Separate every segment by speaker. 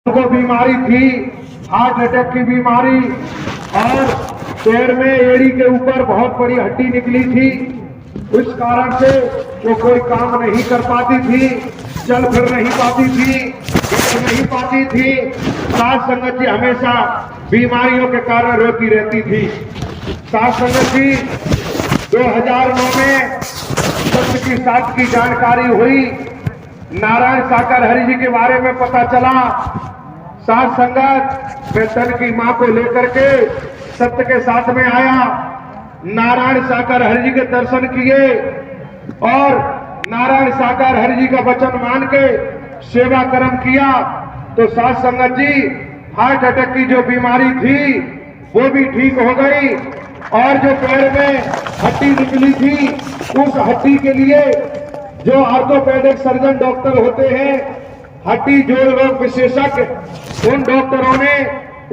Speaker 1: को बीमारी थी, हार्ट अटैक की बीमारी, और पैर में एड़ी के ऊपर बहुत बड़ी हड्डी निकली थी। उस कारण से वो कोई काम नहीं कर पाती थी, चल फिर नहीं पाती थी, बैठ नहीं पाती थी। साथ संगत जी हमेशा बीमारियों के कारण रोती रहती थी। साथ संगत जी 2009 में सत्य की साथ की जानकारी हुई, नारायण साकर हरि जी के बारे में पता चला। साथ संगत मैं तन की मां को लेकर के सत्य के साथ में आया, नारायण साकर हरि जी के दर्शन किए और नारायण साकर हरि जी का वचन मान के सेवा कर्म किया। तो साथ संगत जी हार्ट अटैक की जो बीमारी थी वो भी ठीक हो गई, और जो पैर में हड्डी निकली थी उस हड्डी के लिए जो ऑर्थोपेडिक सर्जन डॉक्टर होते हैं, हड्डी जोड़ रोग विशेषज्ञ, उन डॉक्टरों ने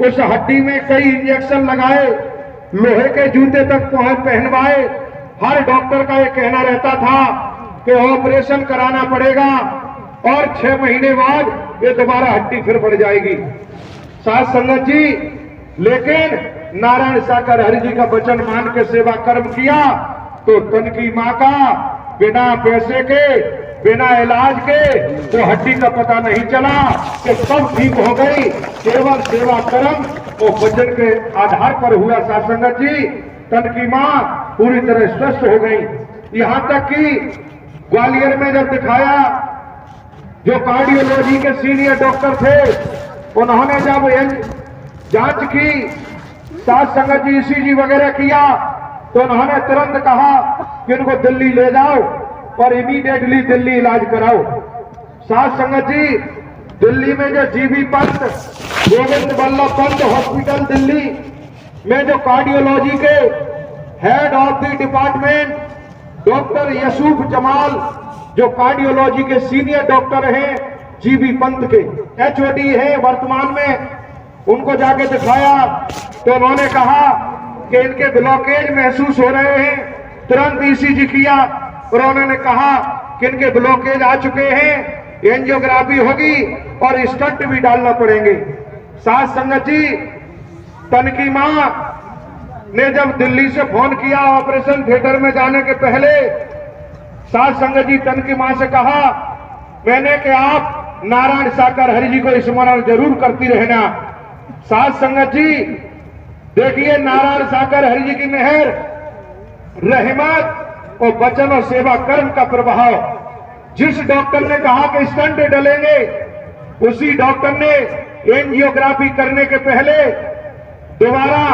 Speaker 1: उस हड्डी में कई इंजेक्शन लगाए, लोहे के जूते तक पहनवाए। हर डॉक्टर का ये कहना रहता था कि ऑपरेशन कराना पड़ेगा और 6 महीने बाद ये दोबारा हड्डी फिर बढ़ जाएगी। साथ संगत जी लेकिन नारायण साकर हरि जी का वचन मान के सेवा कर्म किया तो तन की मां का बिना पैसे के, बिना इलाज के वो हड्डी का पता नहीं चला कि सब ठीक हो गई। केवल सेवा कर्म वो वचन के आधार पर हुआ। साथ संगत जी तन की मां पूरी तरह स्वस्थ हो गई। यहां तक कि ग्वालियर में जब दिखाया, जो कार्डियोलॉजी के सीनियर डॉक्टर थे उन्होंने जब जांच की, साथ संगत जी ईसीजी वगैरह किया, तो उन्होंने तुरंत कहा कि इनको दिल्ली ले जाओ और इमीडिएटली दिल्ली इलाज कराओ। साथ संगत जी दिल्ली में जो जीबी पंत, गोविंद बल्लभ पंत हॉस्पिटल दिल्ली में जो कार्डियोलॉजी के head of the department doctor Yusuf Jamal, जो कार्डियोलॉजी के सीनियर डॉक्टर हैं जीबी पंत के, एचओडी है वर्तमान में, उनको जाके दिखाया तो उन्होंने कहा कि इनके ब्लॉकेज महसूस हो रहे हैं। तुरंत ईसीजी किया और उन्होंने कहा कि इनके ब्लॉकेज आ चुके हैं, एंजियोग्राफी होगी और स्टंट भी डालना पड़ेंगे। साथ संगत जी तन की मां ने जब दिल्ली से फोन किया ऑपरेशन थिएटर में जाने के पहले, साथ संगत जी तन की मां से कहा मैंने कि आप नारायण साकर हरि जी को स्मरण जरूर करती रहना। साथ संगत जी देखिए नारायण साकर हरि जी की मेहर, रहमत और वचन और सेवा कर्म का प्रभाव। जिस डॉक्टर ने कहा कि स्टंट डलेंगे, उसी डॉक्टर ने एंजियोग्राफी करने के पहले दोबारा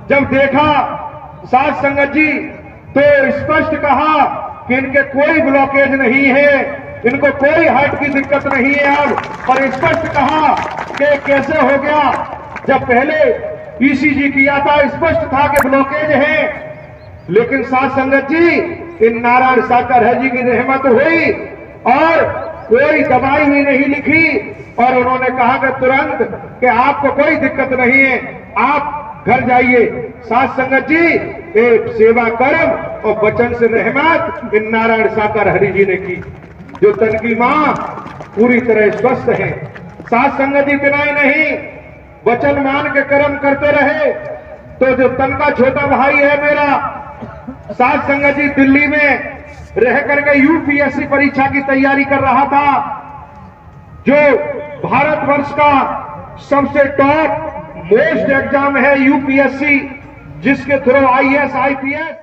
Speaker 1: जब देखा साथ संगत जी तो स्पष्ट कहा कि इनके कोई ब्लॉकेज नहीं है, इनको कोई हार्ट की दिक्कत नहीं है अब। और स्पष्ट कहा कि कैसे हो गया, जब पहले ईसीजी किया था स्पष्ट था कि ब्लॉकेज है। लेकिन साथ संगत जी इन नारायण साकर हरि जी की रहमत हुई और कोई दवाई भी नहीं लिखी, और उन्होंने कहा कि तुरंत कि आपको कोई दिक्कत नहीं है, आप घर जाइए। साथ संगत जी एक सेवा कर्म और वचन से रहमत इन नारायण साकर हरि जी ने की, जो तन की मां पूरी तरह स्वस्थ है। साथ संगत जी इतना ही नहीं, वचन मान के कर्म करते रहे। तो जो तन का छोटा भाई है मेरा, साथ संगत जी दिल्ली में रह करके यूपीएससी परीक्षा की तैयारी कर रहा था, जो भारतवर्ष का सबसे टॉप मोस्ट एग्जाम है यूपीएससी, जिसके थ्रू आईएएस आईपीएस